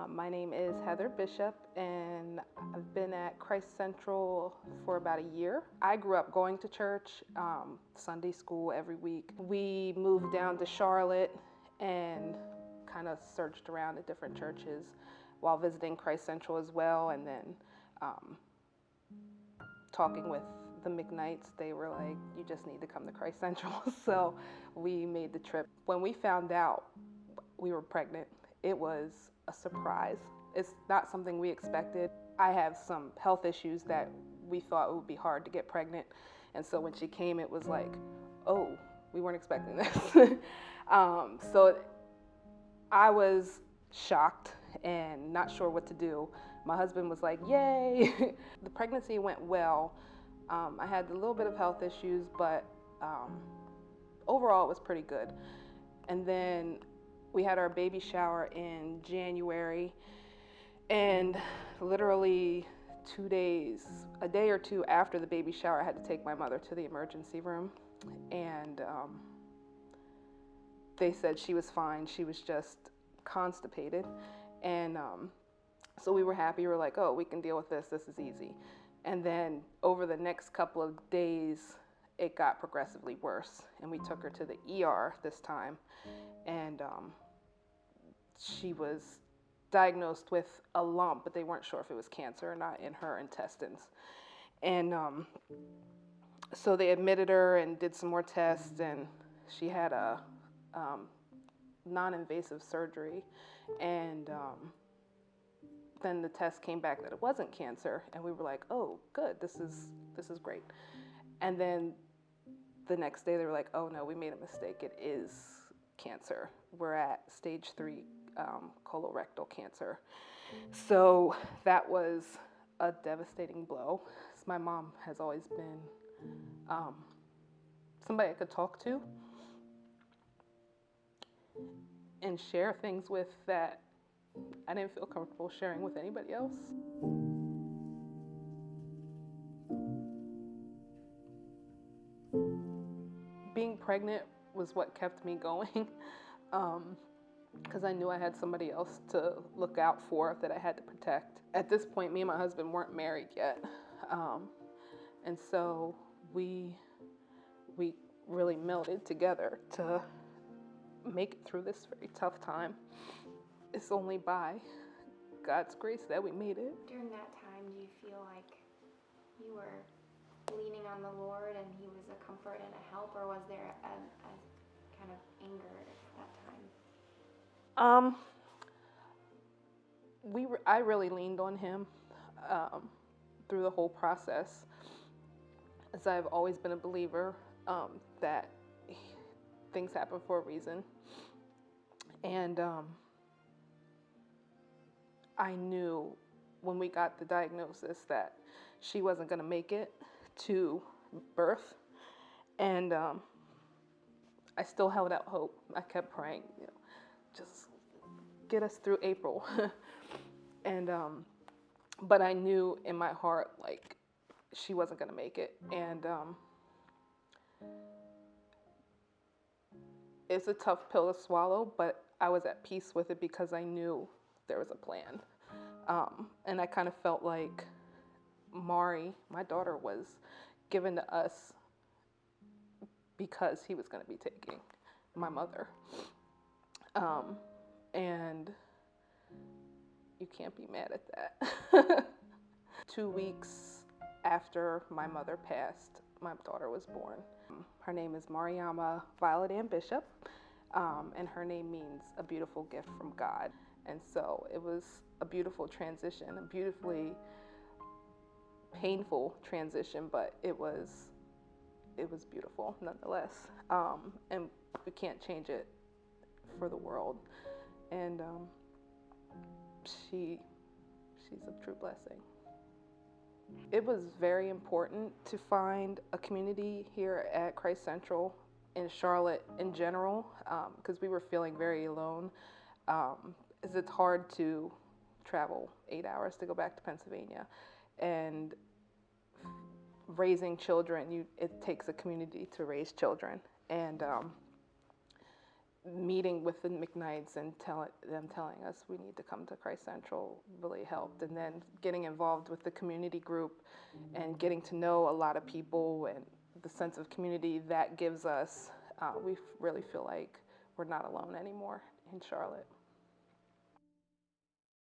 My name is Heather Bishop, and I've been at Christ Central for about a year. I grew up going to church, Sunday school every week. We moved down to Charlotte and kind of searched around at different churches while visiting Christ Central as well, and then talking with the McKnights, they were like, you just need to come to Christ Central. So we made the trip. When we found out we were pregnant, it was a surprise. It's not something we expected. I have some health issues that we thought it would be hard to get pregnant. And so when she came, it was like, oh, we weren't expecting this. So I was shocked and not sure what to do. My husband was like, yay. The pregnancy went well. I had a little bit of health issues, but overall it was pretty good. And then we had our baby shower in January, and literally 2 days, a day or two after the baby shower, I had to take my mother to the emergency room, and they said she was fine. She was just constipated, and so we were happy. We were like, oh, we can deal with this. This is easy. And then over the next couple of days, it got progressively worse, and we took her to the ER this time, and she was diagnosed with a lump, but they weren't sure if it was cancer or not in her intestines. And so they admitted her and did some more tests, and she had a non-invasive surgery, and then the test came back that it wasn't cancer, and we were like, oh, good, this is great. And then the next day they were like, oh no, we made a mistake, it is cancer. We're at stage 3 colorectal cancer. So that was a devastating blow. My mom has always been somebody I could talk to and share things with that I didn't feel comfortable sharing with anybody else. Being pregnant was what kept me going, because I knew I had somebody else to look out for that I had to protect. At this point, me and my husband weren't married yet, and so we really melded together to make it through this very tough time. It's only by God's grace that we made it. During that time, do you feel like you were leaning on the Lord and He was a comfort and a help, or was there a kind of anger at that time? I really leaned on Him through the whole process, as I've always been a believer that things happen for a reason, and I knew when we got the diagnosis that she wasn't going to make it to birth, and I still held out hope. I kept praying, just get us through April. And but I knew in my heart, like, she wasn't going to make it, and it's a tough pill to swallow, but I was at peace with it because I knew there was a plan. And I kind of felt like Mari, my daughter, was given to us because he was going to be taking my mother. And you can't be mad at that. 2 weeks after my mother passed, my daughter was born. Her name is Mariama Violet Ann Bishop, and her name means a beautiful gift from God. And so it was a beautiful transition, a beautifully painful transition, but it was beautiful nonetheless. And we can't change it for the world. And she's a true blessing. It was very important to find a community here at Christ Central, in Charlotte in general, because we were feeling very alone. As it's hard to travel 8 hours to go back to Pennsylvania, and raising children, it takes a community to raise children, and meeting with the McKnights and telling us we need to come to Christ Central really helped. And then getting involved with the community group and getting to know a lot of people and the sense of community that gives us, we really feel like we're not alone anymore in Charlotte.